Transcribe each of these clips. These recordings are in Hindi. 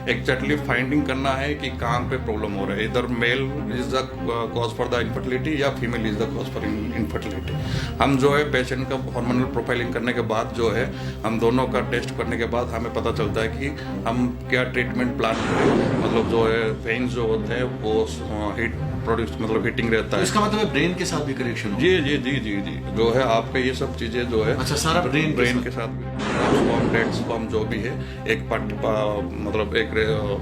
एग्जैक्टली फाइंडिंग करना है कि कहाँ पे प्रॉब्लम हो रहा है, इधर male is the cause for the infertility या female is the cause for infertility. हम जो है पेशेंट का हार्मोनल प्रोफाइलिंग करने के बाद जो है हम दोनों का टेस्ट करने के बाद हमें पता चलता है कि हम क्या ट्रीटमेंट प्लान करें। मतलब जो है वेन्स जो होते हैं वो हीट प्रोड्यूस मतलब हीटिंग रहता है। इसका मतलब है ब्रेन के साथ भी करेक्शन? जी जी जी जी जी जो है आपका ये सब चीज़ें जो है अच्छा, सारा ब्रेन के साथ स्पर्म डेड स्पर्म जो भी है एक मतलब एक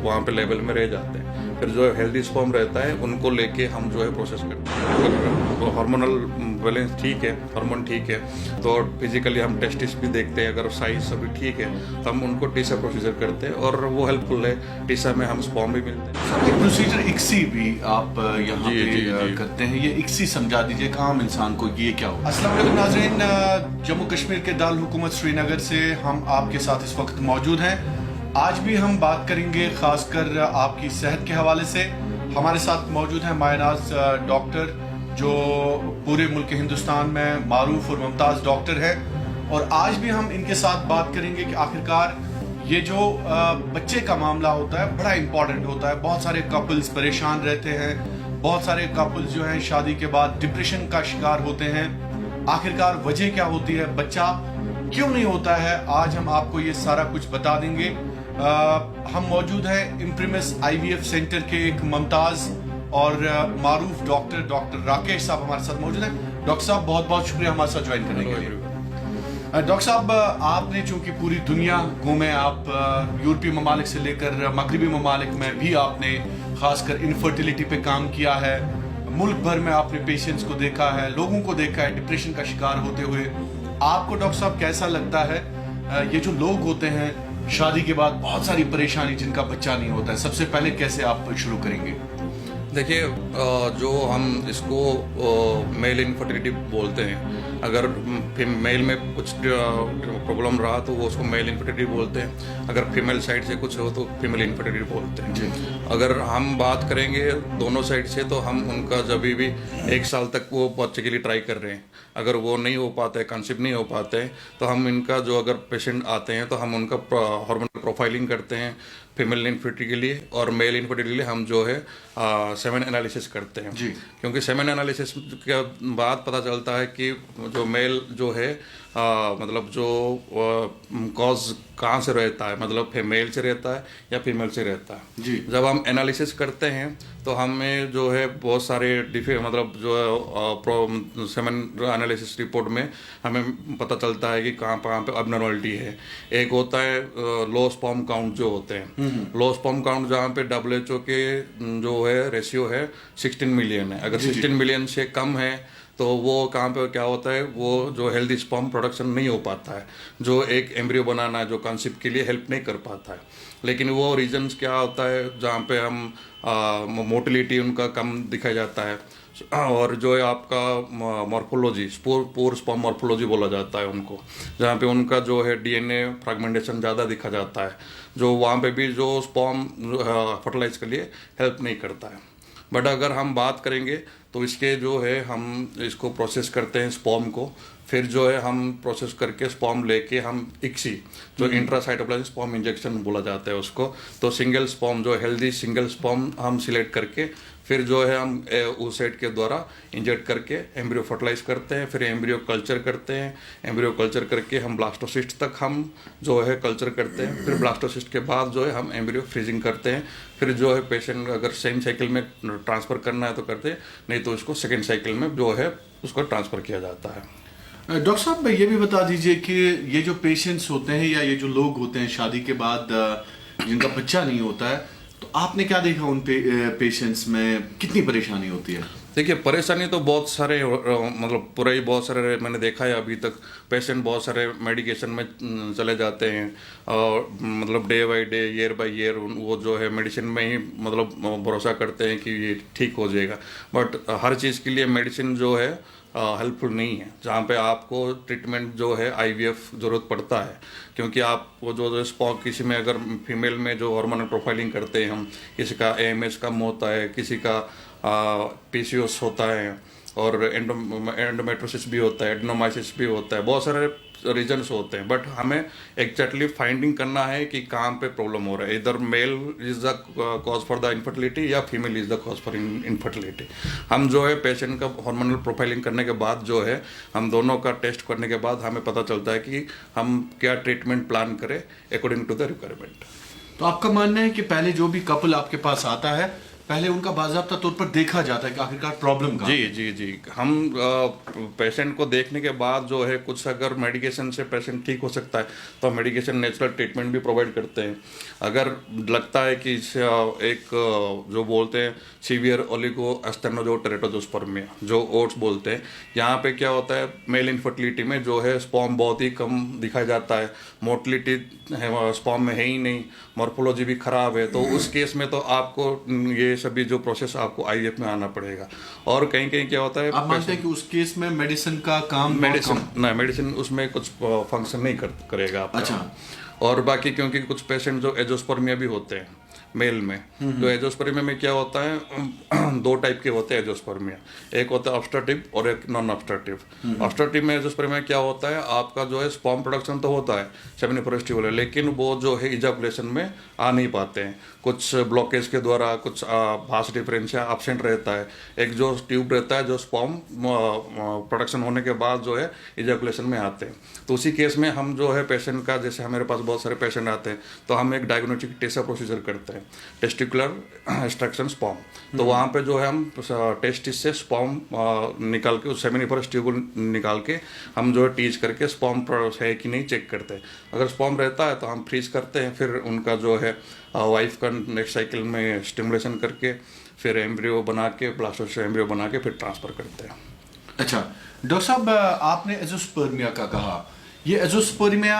वहाँ पे लेवल में रह जाते हैं। फिर जो हेल्दी स्पर्म रहता है उनको लेके हम जो है प्रोसेस करते हैं। तो हार्मोनल बैलेंस ठीक है, हार्मोन ठीक है, तो फिजिकली हम टेस्टिस भी देखते हैं, अगर साइज सभी ठीक है तो हम उनको टीसा प्रोसीजर करते हैं और वो हेल्पफुल है। टीसा में हम स्पर्म भी मिलते हैं। एक प्रोसीजर इक्सी भी आप यहाँ पे करते हैं, ये इक्सी समझा दीजिए आम इंसान को ये क्या हो। अस्सलाम वालेकुम नाज़रीन, जम्मू कश्मीर के दारुल हुकूमत श्रीनगर से हम आपके साथ इस वक्त मौजूद हैं। आज भी हम बात करेंगे खासकर आपकी सेहत के हवाले से। हमारे साथ मौजूद हैं मायनाज डॉक्टर, जो पूरे मुल्क हिंदुस्तान में मारूफ और मुमताज़ डॉक्टर है। और आज भी हम इनके साथ बात करेंगे कि आखिरकार ये जो बच्चे का मामला होता है बड़ा इंपॉर्टेंट होता है। बहुत सारे कपल्स परेशान रहते हैं, बहुत सारे कपल्स जो हैं शादी के बाद डिप्रेशन का शिकार होते हैं। आखिरकार वजह क्या होती है, बच्चा क्यों नहीं होता है, आज हम आपको ये सारा कुछ बता देंगे। हम मौजूद हैं इम्प्रीमिस IVF सेंटर के एक मुमताज़ और मारूफ डॉक्टर राकेश साहब हमारे साथ मौजूद हैं। डॉक्टर साहब बहुत बहुत शुक्रिया हमारे साथ ज्वाइन करने के लिए। डॉक्टर साहब, आपने चूंकि पूरी दुनिया घूमे, आप यूरोपीय ममालिक से लेकर मगरबी ममालिक में भी आपने खासकर इनफर्टिलिटी पे काम किया है। मुल्क भर में आपने पेशेंट्स को देखा है, लोगों को देखा है डिप्रेशन का शिकार होते हुए। आपको डॉक्टर साहब कैसा लगता है ये जो लोग होते हैं शादी के बाद बहुत सारी परेशानी, जिनका बच्चा नहीं होता है, सबसे पहले कैसे आप शुरू करेंगे? देखिए, जो हम इसको मेल इनफर्टिलिटी बोलते हैं, अगर मेल में कुछ प्रॉब्लम रहा तो वो उसको मेल इनफर्टिलिटी बोलते हैं, अगर फीमेल साइड से कुछ हो तो फीमेल इनफर्टिलिटी बोलते हैं जी। अगर हम बात करेंगे दोनों साइड से तो हम उनका जब भी 1 साल तक वो बच्चे के लिए ट्राई कर रहे हैं, अगर वो नहीं हो पाता है, कंसीव नहीं हो पाते हैं, तो हम इनका जो अगर पेशेंट आते हैं तो हम उनका हार्मोनल प्रोफाइलिंग करते हैं फीमेल इनफर्टिलिटी के लिए, और मेल इनफर्टिलिटी के लिए हम जो है सेमेन एनालिसिस करते हैं जी। क्योंकि सेमेन एनालिसिस के बाद पता चलता है कि जो मेल जो है मतलब जो कॉज कहाँ से रहता है, मतलब मेल से रहता है या फीमेल से रहता है जी। जब हम एनालिसिस करते हैं तो हमें जो है बहुत सारे मतलब जो सेमेन एनालिसिस रिपोर्ट में हमें पता चलता है कि कहाँ पे अबनॉर्मलिटी है। एक होता है लो स्पर्म काउंट जो होते हैं, लो स्पर्म काउंट जहाँ पे WHO के जो है रेशियो है 16 मिलियन है। अगर 16 मिलियन से कम है तो वो कहाँ पे क्या होता है, वो जो हेल्दी स्पर्म प्रोडक्शन नहीं हो पाता है, जो एक एम्ब्रियो बनाना है, जो कंसीव के लिए हेल्प नहीं कर पाता है। लेकिन वो रीजंस क्या होता है जहाँ पे हम मोटिलिटी उनका कम दिखाया जाता है, और जो है आपका मॉर्फोलॉजी पोर स्पर्म मॉर्फोलॉजी बोला जाता है उनको, जहाँ पे उनका जो है DNA फ्रेगमेंटेशन ज़्यादा दिखा जाता है, जो वहाँ पे भी जो स्पर्म फर्टिलाइज के लिए हेल्प नहीं करता है। बट अगर हम बात करेंगे तो इसके जो है हम इसको प्रोसेस करते हैं स्पर्म को, फिर जो है हम प्रोसेस करके स्पर्म लेके हम इक्सी जो इंट्रासाइटोप्लाज्मिक स्पर्म इंजेक्शन बोला जाता है उसको, तो सिंगल स्पर्म जो हेल्दी सिंगल स्पर्म हम सिलेक्ट करके फिर जो है हम oocyte के द्वारा इंजेक्ट करके एम्ब्रियो फर्टिलाइज करते हैं, फिर एम्ब्रियो कल्चर करते हैं, एम्ब्रियो कल्चर करके हम ब्लास्टोसिस्ट तक हम जो है कल्चर करते हैं, फिर ब्लास्टोसिस्ट के बाद जो है हम एम्ब्रियो फ्रीजिंग करते हैं, फिर जो है पेशेंट अगर सेम साइकिल में ट्रांसफ़र करना है तो करते हैं, नहीं तो उसको सेकेंड साइकिल में जो है उसको ट्रांसफ़र किया जाता है। डॉक्टर साहब, ये भी बता दीजिए कि ये जो पेशेंट्स होते हैं या ये जो लोग होते हैं शादी के बाद जिनका बच्चा नहीं होता है, तो आपने क्या देखा उन पेशेंट्स में, कितनी परेशानी होती है? देखिए, परेशानी तो बहुत सारे मतलब पूरा ही बहुत सारे मैंने देखा है। अभी तक पेशेंट बहुत सारे मेडिकेशन में चले जाते हैं और मतलब day by day year by year वो जो है मेडिसिन में ही मतलब भरोसा करते हैं कि ये ठीक हो जाएगा। बट हर चीज़ के लिए मेडिसिन जो है हेल्पफुल नहीं है, जहाँ पे आपको ट्रीटमेंट जो है IVF ज़रूरत पड़ता है, क्योंकि आपको जो स्पॉक किसी में अगर फीमेल में जो हार्मोनल प्रोफाइलिंग करते हैं हम, किसी का AMH कम होता है, किसी का PCOS होता है और एंडोमेट्रोसिस भी होता है, एडेनोमाइसिस भी होता है, बहुत सारे रीजन्स होते हैं, बट हमें एग्जैक्टली फाइंडिंग करना है कि कहाँ पे प्रॉब्लम हो रहा है। इधर male is the cause for the infertility या female is the cause for infertility. हम जो है पेशेंट का हार्मोनल प्रोफाइलिंग करने के बाद जो है हम दोनों का टेस्ट करने के बाद हमें पता चलता है कि हम क्या ट्रीटमेंट प्लान करें अकॉर्डिंग टू द रिक्वायरमेंट। तो आपका मानना है कि पहले जो भी कपल आपके पास आता है, पहले उनका बाकायदा तौर पर देखा जाता है कि आखिरकार प्रॉब्लम का? जी जी जी, हम पेशेंट को देखने के बाद जो है कुछ अगर मेडिकेशन से पेशेंट ठीक हो सकता है तो हम मेडिकेशन नेचुरल ट्रीटमेंट भी प्रोवाइड करते हैं। अगर लगता है कि एक जो बोलते हैं सीवियर ओलिगो एस्टेनोजोटेरेटोजोस्पर्मिया जो ओट्स बोलते हैं, यहाँ पे क्या होता है मेल इनफर्टिलिटी में जो है स्पर्म बहुत ही कम दिखाया जाता है, मोटिलिटी स्पर्म में है ही नहीं, मॉर्फोलॉजी भी खराब है, तो उस केस में तो आपको ये सभी जो प्रोसेस आपको आईवीएफ में आना पड़ेगा। और कहीं कहीं क्या होता है, आप मानते हैं कि उस केस में मेडिसिन का काम मेडिसिन उसमें कुछ फंक्शन नहीं करेगा आपका। अच्छा। और बाकी क्योंकि कुछ पेशेंट जो एजोस्पर्मिया भी होते हैं मेल में, तो एजोस्पर्मिया में क्या होता है दो टाइप के होते हैं एजोस्पर्मिया, एक होता है ऑब्स्ट्रक्टिव और एक नॉन ऑब्स्ट्रक्टिव। ऑब्स्ट्रक्टिव में एजोस्पर्मिया क्या होता है, आपका जो है स्पर्म प्रोडक्शन तो होता है सेमिनिफरस ट्यूब है, लेकिन वो जो है इजाकुलेशन में आ नहीं पाते हैं, कुछ ब्लॉकेज के द्वारा, कुछ भास डिफरेंशिया एब्सेंट रहता है, एक जो ट्यूब रहता है जो स्पर्म प्रोडक्शन होने के बाद जो है इजाकुलेशन में आते हैं। तो उसी केस में हम जो है पेशेंट का, जैसे हमारे पास बहुत सारे पेशेंट आते हैं तो हम एक डायग्नोस्टिक टेस्ट प्रोसीजर करते हैं, टेस्टिकुलर एक्सट्रैक्शन स्पर्म। तो वहाँ पे जो है हम टेस्टिस से स्पर्म निकाल के, उस सेमिनिफरस ट्यूब निकाल के हम जो है टीच करके स्पर्म है कि नहीं चेक करते हैं। अगर स्पर्म रहता है तो हम फ्रीज करते हैं, फिर उनका जो है वाइफ का नेक्स्ट साइकिल में स्टिमुलेशन करके फिर एम्ब्रियो बना के, ब्लास्टर से एम्ब्रियो बना के फिर ट्रांसफर करते हैं। अच्छा डॉक्टर साहब, आपने एजोस्पर्मिया का कहा, ये एजोस्पर्मिया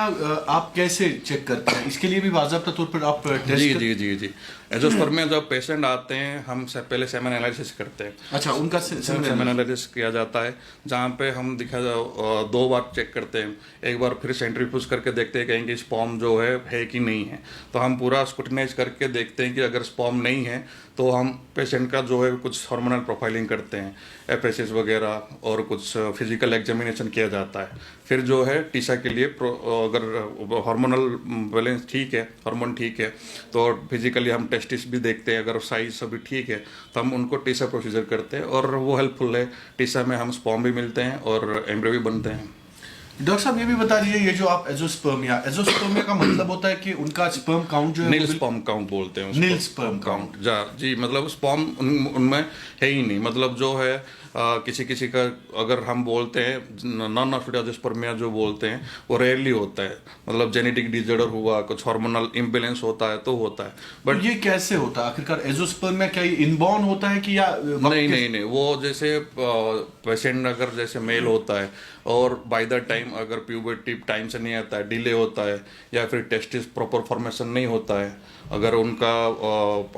आप कैसे चेक करते हैं? इसके लिए भी बाकायदा तौर पर आप टेस्ट जी एजोस्पर्मिया जब पेशेंट आते हैं हम पहले सेमेन एनालिसिस करते हैं। अच्छा, उनका सेमेन एनालिसिस किया जाता है, जहाँ पे हम दो बार चेक करते हैं, एक बार फिर सेंट्रीफ्यूज करके देखते हैं कहीं कि स्पर्म जो है कि नहीं है। तो हम पूरा स्क्रूटिनाइज करके देखते हैं कि अगर स्पर्म नहीं है तो हम पेशेंट का जो है कुछ हार्मोनल प्रोफाइलिंग करते हैं, एफएसएस वगैरह, और कुछ फिजिकल एग्जामिनेशन किया जाता है। फिर जो है टीसा के लिए अगर हार्मोनल बैलेंस ठीक है, हार्मोन ठीक है, तो फिजिकली हम टेस्टिस भी देखते हैं, अगर साइज सभी ठीक है तो हम उनको टीसा प्रोसीजर करते हैं, और वो हेल्पफुल है। टीसा में हम स्पर्म भी मिलते हैं और एम्ब्रियो भी बनते हैं। डॉक्टर साहब ये भी बता दीजिए, ये जो आप एजोस्पर्मिया का मतलब होता है कि उनका स्पर्म काउंट जो है नील स्पर्म काउंट बोलते हैं, नील स्पर्म काउंट। जी, मतलब स्पर्म उनमें है ही नहीं, मतलब जो है किसी का अगर हम बोलते हैं नॉन ऑब्स्ट्रक्टिव जो बोलते हैं वो रेयरली होता है, मतलब जेनेटिक डिसऑर्डर हुआ, कुछ हार्मोनल इम्बैलेंस होता है तो होता है। बट ये कैसे होता है आखिरकार? एजोस्पर्मिया क्या ये इनबॉर्न होता है कि या नहीं, वो जैसे पेशेंट अगर जैसे मेल होता है और बाय द टाइम अगर प्यूबर्टी टाइम से नहीं आता है, डिले होता है, या फिर टेस्टिस प्रॉपर फॉर्मेशन नहीं होता है, अगर उनका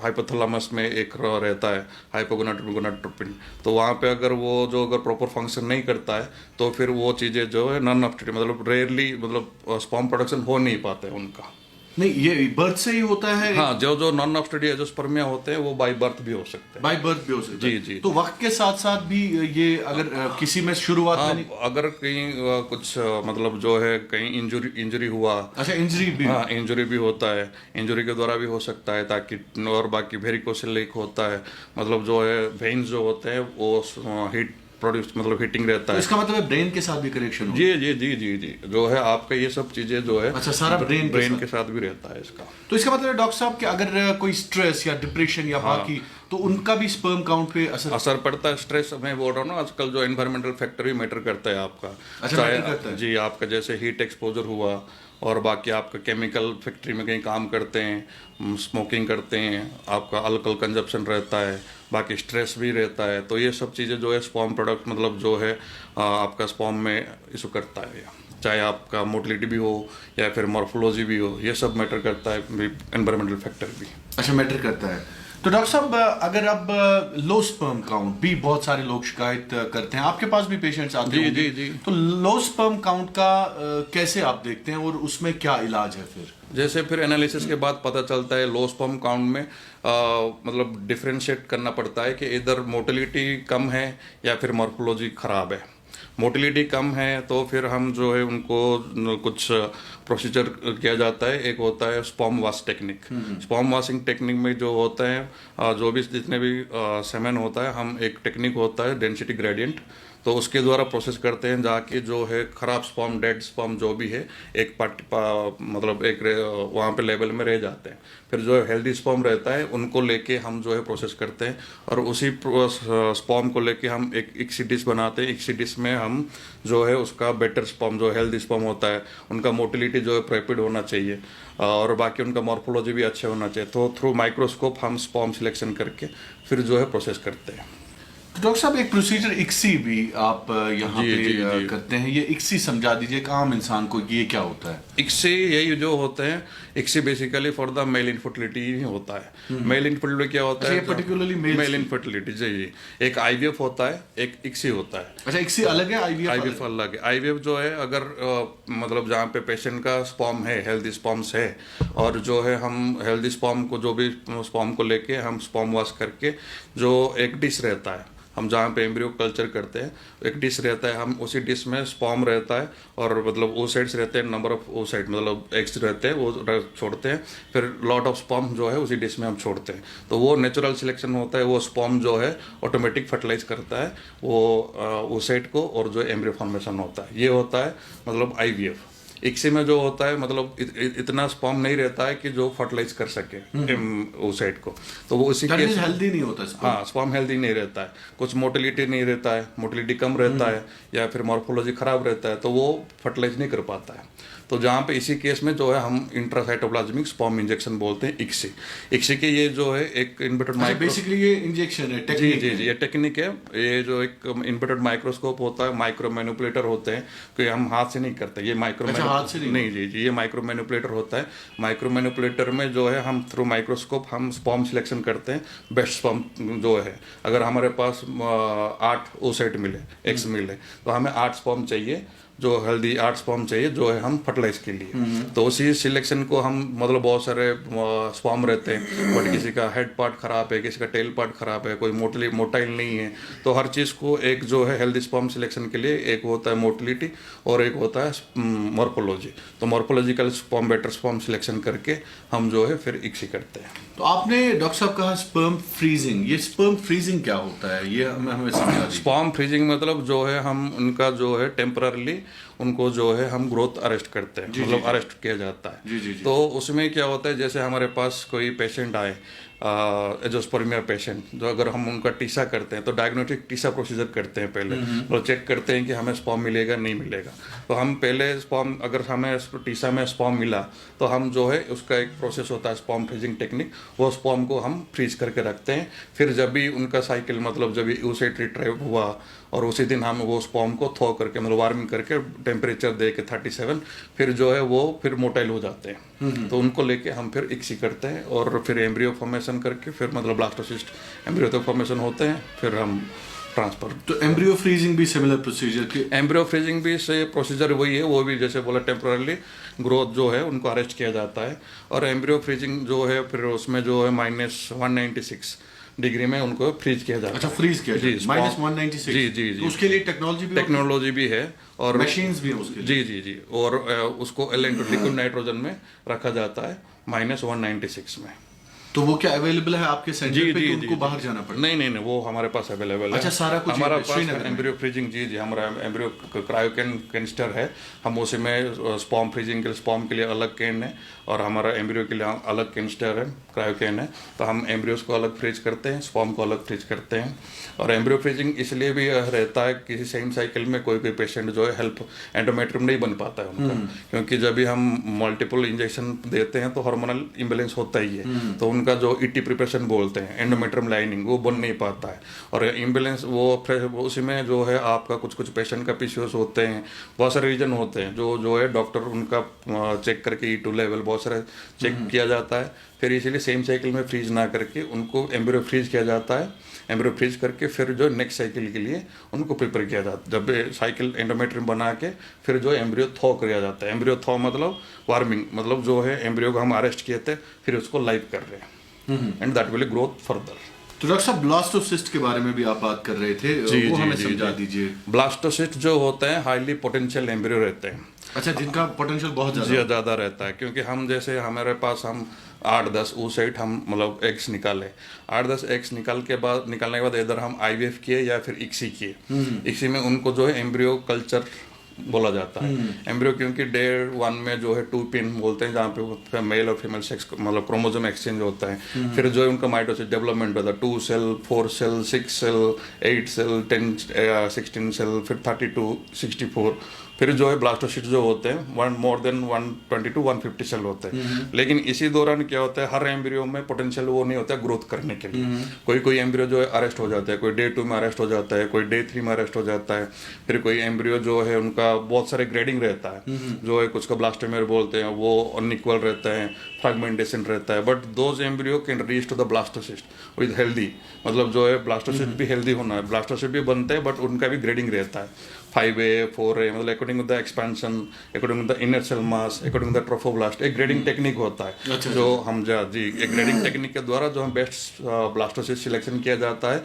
हाइपोथैलेमस में एक रहता है हाइपोगोनाडोट्रोपिन, तो वहाँ पे अगर वो जो अगर प्रॉपर फंक्शन नहीं करता है तो फिर वो चीज़ें जो है नॉन ऑब्स्ट्रक्टिव, मतलब रेयरली, मतलब स्पर्म प्रोडक्शन हो नहीं पाता है उनका। नहीं, ये बर्थ से ही होता है? हाँ, जो नॉन ऑब्स्ट्रक्टिव एजोस्पर्मिया होते हैं वो बाय बर्थ भी हो सकते हैं। बाय बर्थ भी हो सकते हैं? जी। तो वक्त के साथ साथ भी ये अगर किसी में शुरुआत में अगर कहीं कुछ मतलब जो है कहीं इंजरी हुआ। अच्छा, इंजरी भी? हाँ, इंजरी भी होता है, इंजरी के द्वारा भी हो सकता है, ताकि और बाकी वेरिकोसिल लीक होता है, मतलब जो है वेन्स जो होते हैं वो हीट प्रोड्यूस, मतलब हीटिंग रहता है। इसका मतलब है ब्रेन के साथ भी कनेक्शन हो? जी, जो है आपका ये सब चीजें जो है, अच्छा, सारा ब्रेन के साथ भी रहता है इसका। तो इसका मतलब है डॉक्टर साहब कि अगर कोई स्ट्रेस या डिप्रेशन या बाकी, तो उनका भी स्पर्म काउंट पे असर पड़ता है। स्ट्रेस मैं बोल रहा हूँ ना, आजकल जो एनवायरमेंटल फैक्टर भी मैटर करता है आपका। अच्छा, मैटर करता है? जी, आपका जैसे हीट एक्सपोजर हुआ, और बाकी आपका केमिकल फैक्ट्री में कहीं काम करते हैं, स्मोकिंग करते हैं, आपका अल्कोहल कंजप्शन रहता है, बाकी स्ट्रेस भी रहता है, तो ये सब चीज़ें जो है स्पर्म प्रोडक्ट, मतलब जो है आपका स्पर्म में इशू करता है, चाहे आपका मोटिलिटी भी हो या फिर मॉर्फोलॉजी भी हो, ये सब मैटर करता है, एनवायरमेंटल फैक्टर भी। अच्छा, मैटर करता है। तो डॉक्टर साहब, अगर अब लो स्पर्म काउंट भी बहुत सारे लोग शिकायत करते हैं, आपके पास भी पेशेंट्स आते हैं? जी। तो लो स्पर्म काउंट का कैसे आप देखते हैं और उसमें क्या इलाज है फिर? जैसे फिर एनालिसिस के बाद पता चलता है लो स्पर्म काउंट में मतलब डिफ्रेंशिएट करना पड़ता है कि इधर मोटिलिटी कम है या फिर मॉर्फोलॉजी खराब है। मोटिलिटी कम है तो फिर हम जो है उनको कुछ प्रोसीजर किया जाता है। एक होता है sperm wash technique. Sperm washing technique में जो होता है जो भी जितने भी सेमेन होता है, हम एक टेक्निक होता है डेंसिटी ग्रेडियंट, तो उसके द्वारा प्रोसेस करते हैं जाके जो है खराब स्पर्म, डेड स्पर्म जो भी है एक मतलब एक वहाँ पे लेवल में रह जाते हैं। फिर जो हेल्दी स्पर्म रहता है उनको लेके हम जो है प्रोसेस करते हैं और उसी स्पर्म को लेके हम एक इक्सी डिश बनाते हैं। इक्सी डिश में हम जो है उसका बेटर स्पर्म जो हेल्दी स्पर्म होता है उनका मोटिलिटी जो है रैपिड होना चाहिए और बाकी उनका मॉर्फोलॉजी भी अच्छा होना चाहिए। तो थ्रू माइक्रोस्कोप हम स्पर्म सिलेक्शन करके फिर जो है प्रोसेस करते हैं। तो डॉक्टर साहब, एक प्रोसीजर इक्सी भी आप यहाँ पे करते हैं, ये इक्सी समझा दीजिए एक आम इंसान को, ये क्या होता है? इक्सी यही जो होते हैं, ICSI basically for the male infertility ही होता है। मेल इनफर्टिलिटी क्या होता है? पर्टिकुलरली मेल इनफर्टिलिटी जी। एक आईवीएफ होता है, एक इक्सी होता है। अच्छा, इक्सी अलग है, आईवीएफ अलग है। आईवीएफ जो है अगर मतलब जहाँ पे पेशेंट का स्पर्म है, हेल्दी स्पर्म्स है और जो है हम हेल्दी स्पर्म को जो भी स्पर्म को लेके हम स्पर्म वॉश करके जो एक डिश रहता है, हम जहाँ पे एम्ब्रियो कल्चर करते हैं, एक डिश रहता है, हम उसी डिश में स्पर्म रहता है और मतलब ओसाइड्स रहते हैं, नंबर ऑफ ओसाइड मतलब एग्स रहते हैं वो छोड़ते हैं, फिर लॉट ऑफ स्पर्म जो है उसी डिश में हम छोड़ते हैं। तो वो नेचुरल सिलेक्शन होता है, वो स्पर्म जो है ऑटोमेटिक फर्टिलाइज करता है वो ओसाइड को और जो एम्ब्रियो फॉर्मेशन होता है, ये होता है मतलब आईवीएफ। इक्सी में जो होता है मतलब इतना स्पर्म नहीं रहता है कि जो फर्टिलाइज कर सके ओसाइड को, तो वो उसी केस हेल्दी नहीं होता स्पर्म। हाँ, स्पर्म हेल्दी नहीं रहता है, कुछ मोटिलिटी नहीं रहता है, मोटिलिटी कम रहता है या फिर मॉर्फोलॉजी खराब रहता है, तो वो फर्टिलाइज नहीं कर पाता है। तो जहाँ पे इसी केस में जो है हम इंट्रासाइटोप्लाज्मिक स्पर्म इंजेक्शन बोलते हैं इक्सी। इक्सी के ये जो है एक इन्वर्टेड माइक्रो, बेसिकली ये इंजेक्शन है, टेक्निक जी, ये टेक्निक है। ये जो एक इन्वर्टेड माइक्रोस्कोप होता है, माइक्रो मैनिपुलेटर होते हैं कि हम हाथ से नहीं करते, ये माइक्रो हाथ से नहीं जी, ये माइक्रो मैनिपुलेटर होता है। माइक्रो मैनिपुलेटर में जो है हम थ्रू माइक्रोस्कोप हम स्पर्म सिलेक्शन करते हैं, बेस्ट स्पर्म जो है। अगर हमारे पास 8 ओसाइट मिले, एक्स मिले, तो हमें 8 स्पर्म चाहिए, जो हेल्दी 8 स्पर्म चाहिए जो है हम फर्टिलाइज के लिए। तो उसी सिलेक्शन को हम मतलब बहुत सारे स्पर्म रहते हैं, बट किसी का हेड पार्ट खराब है, किसी का टेल पार्ट खराब है, कोई मोटाइल नहीं है, तो हर चीज़ को एक जो है हेल्दी स्पर्म सिलेक्शन के लिए एक होता है मोटिलिटी और एक होता है मॉर्फोलॉजी। तो morphological sperm better sperm selection करके हम जो है फिर इक्सी करते हैं। तो आपने डॉक्टर साहब कहा स्पर्म फ्रीजिंग, ये स्पर्म फ्रीजिंग क्या होता है, ये हमें समझा दीजिए। स्पर्म फ्रीजिंग मतलब जो है हम उनका जो है टेम्पररी उनको जो है हम ग्रोथ अरेस्ट करते हैं, मतलब अरेस्ट किया जाता है। तो उसमें क्या होता है, जैसे हमारे पास कोई पेशेंट आए एंजियोस्पर्मिया पेशेंट, जो अगर हम उनका टीसा करते हैं तो डायग्नोस्टिक टीसा प्रोसीजर करते हैं पहले, तो चेक करते हैं कि हमें स्पर्म मिलेगा नहीं मिलेगा। तो हम पहले स्पर्म, अगर हमें टीसा में स्पर्म मिला तो हम जो है उसका एक प्रोसेस होता है स्पर्म फ्रीजिंग टेक्निक, वो स्पर्म को हम फ्रीज करके रखते हैं। फिर जब भी उनका साइकिल मतलब जब भी ओसाइट रिट्रीव हुआ और उसी दिन हम वो स्पर्म को थो करके मतलब वार्मिंग करके टेम्परेचर दे के 37, फिर जो है वो फिर मोटाइल हो जाते हैं। तो उनको लेके हम फिर इक्सी करते हैं और फिर एम्ब्रियो फॉर्मेशन करके फिर मतलब ब्लास्टोसिस्ट एम्ब्रियो तक फॉर्मेशन होते हैं, फिर हम ट्रांसफर। तो एम्ब्रियो फ्रीजिंग भी सिमिलर प्रोसीजर के? एम्ब्रियो फ्रीजिंग भी से प्रोसीजर वही है, वो भी जैसे बोला टेम्पररी ग्रोथ जो है उनको अरेस्ट किया जाता है। और एम्ब्रियो फ्रीजिंग जो है फिर उसमें जो है -196 डिग्री में उनको फ्रीज किया जाता है। अच्छा, फ्रीज किया जी, -196। जी। तो उसके लिए टेक्नोलॉजी भी है और मशीन्स भी हैं उसके लिए। जी। और उसको लिक्विड नाइट्रोजन में रखा जाता है -196 में। तो वो क्या अवेलेबल है आपके सेंटर पे कि उनको बाहर जाना पड़ता है? नहीं, वो हमारे पास अवेलेबल है। अच्छा, सारा कुछ हमारा पास एम्ब्रियो फ्रीजिंग, जी, हमारा एम्ब्रियो क्रायो कैनिस्टर है, हम उसी में स्पर्म फ्रीजिंग के लिए स्पर्म के लिए अलग कैन है और हमारा एम्ब्रियो के लिए अलग कैनिस्टर है, क्रायो कैन है। तो हम एम्ब्रियोज को अलग फ्रीज करते हैं, स्पर्म को अलग फ्रीज करते हैं। और एम्ब्रियो फ्रीजिंग इसलिए भी रहता है किसी सेम साइकिल में कोई पेशेंट जो है हेल्प एंडोमेट्रियम नहीं बन पाता है उनका, क्योंकि जब भी हम मल्टीपल इंजेक्शन देते हैं तो हार्मोनल इम्बैलेंस होता ही है, तो उनका जो ईटी प्रिपरेशन बोलते हैं एंडोमेट्रियम लाइनिंग वो बन नहीं पाता है। और इम्बैलेंस वो उसी में जो है आपका कुछ पेशेंट का पीसीओएस होते हैं, बहुत सारे रीजन होते हैं जो है डॉक्टर उनका चेक करके E2 लेवल बहुत सारे चेक किया जाता है। फिर इसीलिए सेम साइकिल में फ्रीज ना करके उनको एम्ब्रियो फ्रीज किया जाता है। एम्ब्रियो फ्रीज करके फिर जो नेक्स्ट साइकिल के लिए उनको प्रिपेयर किया जाता है। जब साइकिल एंडोमेट्रियम बना के फिर जो एम्ब्रियो थॉ किया जाता है। एम्ब्रियो थॉ मतलब वार्मिंग, मतलब जो है एम्ब्रियो को हम अरेस्ट किए थे फिर उसको लाइव कर रहे हैं and that will growth further. तो डॉक्टर साहब ब्लास्टोसिस्ट के बारे में भी आप बात कर रहे थे, वो हमें समझा दीजिए। ब्लास्टोसिस्ट जो होते हैं हाईली पोटेंशियल एम्ब्रियो रहते हैं। अच्छा, जिनका पोटेंशियल बहुत ज़्यादा रहता है, क्योंकि हम जैसे हमारे पास हम 8-10 oocyte हम मतलब एग्स निकाले, 8-10 एग्स निकालने के बाद इधर हम IVF किए या फिर ICSI किए। ICSI में उनको जो है एम्ब्रियो कल्चर बोला जाता है। एम्ब्रियो क्योंकि डे 1 में जो है 2 पिन बोलते हैं, जहाँ पे मेल और फीमेल सेक्स मतलब क्रोमोसोम एक्सचेंज होता है। फिर जो है उनका माइटोसिस डेवलपमेंट होता है, 2 cell, 4 cell, 6 cell, 8 cell, 10 16 cell, फिर 32, 64। फिर जो है ब्लास्टोसिस्ट जो होते हैं मोर देन 120 to 150 सेल होते हैं। लेकिन इसी दौरान क्या होता है, हर एम्ब्रियो में पोटेंशियल वो नहीं होता है ग्रोथ करने के लिए। कोई एम्ब्रियो जो है अरेस्ट हो जाता है, कोई डे 2 में अरेस्ट हो जाता है, कोई डे 3 में अरेस्ट हो जाता है। फिर कोई एम्ब्रियो जो है उनका बहुत सारे ग्रेडिंग रहता है, जो है कुछ का ब्लास्टोमेर बोलते हैं, वो अनइक्वल रहता है, फ्रैगमेंटेशन रहता है। But those embryo can reach to the blastocyst with healthy, मतलब जो है ब्लास्टोसिस्ट भी हेल्दी होना है, ब्लास्टोसिस्ट भी बनते हैं, बट उनका भी ग्रेडिंग रहता है 5A 4A, मतलब according to the expansion, according to the inner cell mass, according to the trophoblast. एक ग्रेडिंग टेक्निक होता है जो हम एक ग्रेडिंग टेक्निक के द्वारा जो हम बेस्ट ब्लास्टोसिस्ट सिलेक्शन किया जाता है,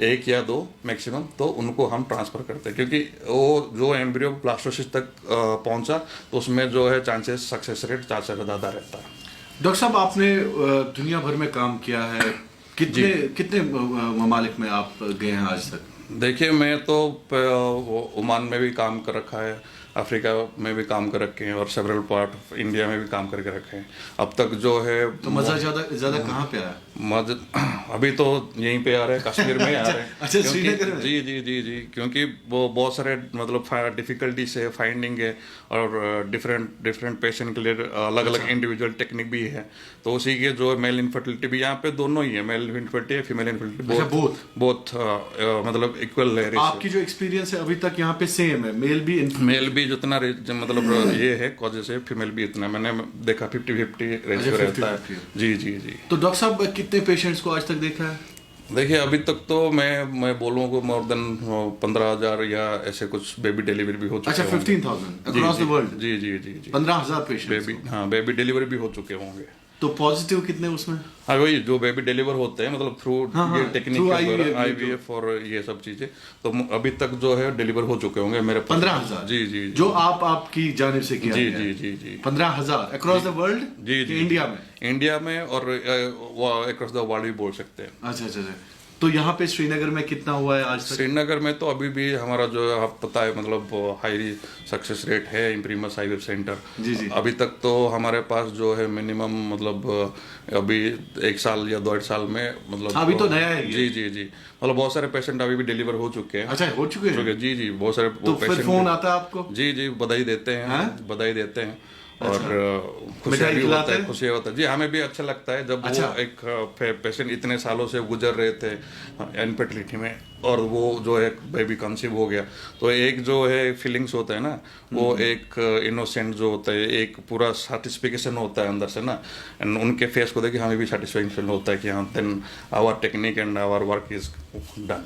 1 या 2 मैक्सिमम, तो उनको हम ट्रांसफर करते हैं। क्योंकि वो जो एम्ब्रियो ब्लास्टोसिस्ट तक पहुंचा तो उसमें जो है चांसेस सक्सेस रेट ज़्यादा रहता है। डॉक्टर साहब, आपने दुनिया भर में काम किया है, कितने ममालिक में आप गए हैं आज तक? देखिए, मैं तो ओमान में भी काम कर रखा है, अफ्रीका में भी काम कर रखे हैं, और सेवरल पार्ट इंडिया में भी काम करके रखे हैं अब तक जो है। तो मज़ा ज़्यादा कहाँ पे आया? अभी तो यहीं पे आ रहे हैं, कश्मीर में आ रहे हैं। अच्छा, श्रीनगर में? जी, क्योंकि वो बहुत सारे मतलब डिफिकल्टीज है, फाइंडिंग है, और डिफरेंट पेशेंट के लिए अलग अलग इंडिविजुअल टेक्निक भी है। तो उसी के जो मेल इनफर्टिलिटी भी यहाँ पे दोनों ही है, मेल इनफर्टिलिटी है, फीमेल इनफर्टिलिटी, बोथ मतलब इक्वल है। आपकी जो एक्सपीरियंस है अभी तक यहाँ पे सेम है, मेल भी जितना मतलब ये है कॉजेस है, फीमेल भी इतना, मैंने देखा 50-50 रेशियो रहता है। जी। तो डॉक्टर साहब, कितने पेशेंट्स को आज तक देखा है? देखिए, अभी तक तो मैं बोलूँ को मोर देन 15,000 या ऐसे कुछ बेबी डिलीवरी भी हो चुके हैं। अच्छा, 15,000 अक्रॉस द वर्ल्ड? जी 15,000 पेशेंट्स बेबी डिलीवरी भी हो चुके होंगे। तो पॉजिटिव कितने उसमें? हाँ, वही जो बेबी डिलीवर होते हैं, मतलब थ्रू ये टेक्निक IVF और ये सब चीजें, तो अभी तक जो है डिलीवर हो चुके होंगे मेरे 15,000। जी जो आपकी जानिब से किया जी 15,000 अक्रॉस द वर्ल्ड? जी इंडिया में और अक्रॉस द वर्ल्ड भी बोल सकते हैं। अच्छा। तो यहाँ पे श्रीनगर में कितना हुआ है आज तक? श्रीनगर में तो अभी भी हमारा जो है आप पता है, मतलब हाई सक्सेस रेट है इम्प्रीमस IVF सेंटर। जी। अभी तक तो हमारे पास जो है मिनिमम मतलब अभी 1 साल या 2.5 साल में, मतलब अभी तो नया है। जी मतलब बहुत सारे पेशेंट अभी भी डिलीवर हो चुके हैं। अच्छा, हो चुके हैं? जी बहुत सारे। तो फिर फोन आता है आपको? जी बधाई देते हैं और खुशियाँ भी होता है, खुशियाँ होता है जी। हमें भी अच्छा लगता है जब वो एक पेशेंट इतने सालों से गुजर रहे थे इनफर्टिलिटी में, और वो जो है बेबी कंसीव हो गया, तो एक जो है फीलिंग्स होता है ना, वो एक इनोसेंट जो होता है, एक पूरा सेटिस्फिकेशन होता है अंदर से ना, एंड उनके फेस को देख के हमें भी सेटिस्फैक्शन होता है कि हाँ, then our technique and our work is done.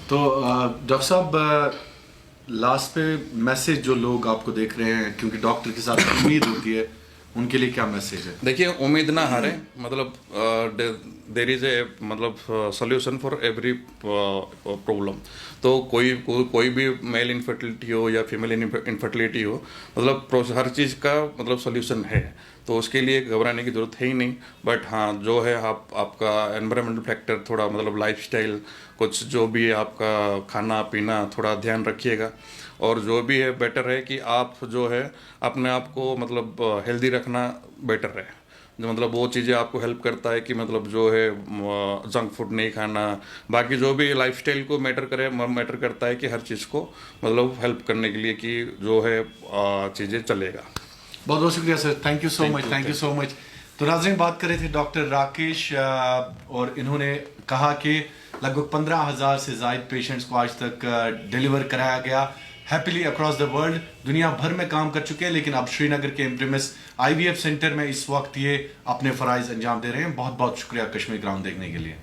तो डॉक्टर साहब, लास्ट पे मैसेज जो लोग आपको देख रहे हैं, क्योंकि डॉक्टर के साथ उम्मीद होती है, उनके लिए क्या मैसेज है? देखिए, उम्मीद ना हारे, मतलब देयर इज ए मतलब सॉल्यूशन फॉर एवरी प्रॉब्लम। तो कोई भी मेल इनफर्टिलिटी हो या फीमेल इनफर्टिलिटी हो, मतलब हर चीज़ का मतलब सॉल्यूशन है, तो उसके लिए घबराने की जरूरत है ही नहीं। बट हाँ, जो है आपका एनवायरमेंटल फैक्टर थोड़ा, मतलब लाइफस्टाइल, कुछ जो भी आपका खाना पीना थोड़ा ध्यान रखिएगा, और जो भी है बेटर है कि आप जो है अपने आप को मतलब हेल्दी रखना बेटर है। जो मतलब वो चीज़ें आपको हेल्प करता है कि मतलब जो है जंक फूड नहीं खाना, बाकी जो भी लाइफस्टाइल को मैटर करता है कि हर चीज़ को मतलब हेल्प करने के लिए कि जो है चीज़ें चलेगा। बहुत बहुत शुक्रिया sir, thank you so much. तो नाज़रीन, बात कर रहे थे डॉक्टर राकेश, और इन्होंने कहा कि लगभग 15,000 से ज़ायद पेशेंट्स को आज तक डिलीवर कराया गया हैप्पीली अक्रॉस द वर्ल्ड। दुनिया भर में काम कर चुके हैं, लेकिन अब श्रीनगर के इम्प्रीमस IVF सेंटर में इस वक्त ये अपने फ़राइज़ अंजाम दे रहे हैं। बहुत बहुत शुक्रिया कश्मीर ग्राउंड देखने के लिए।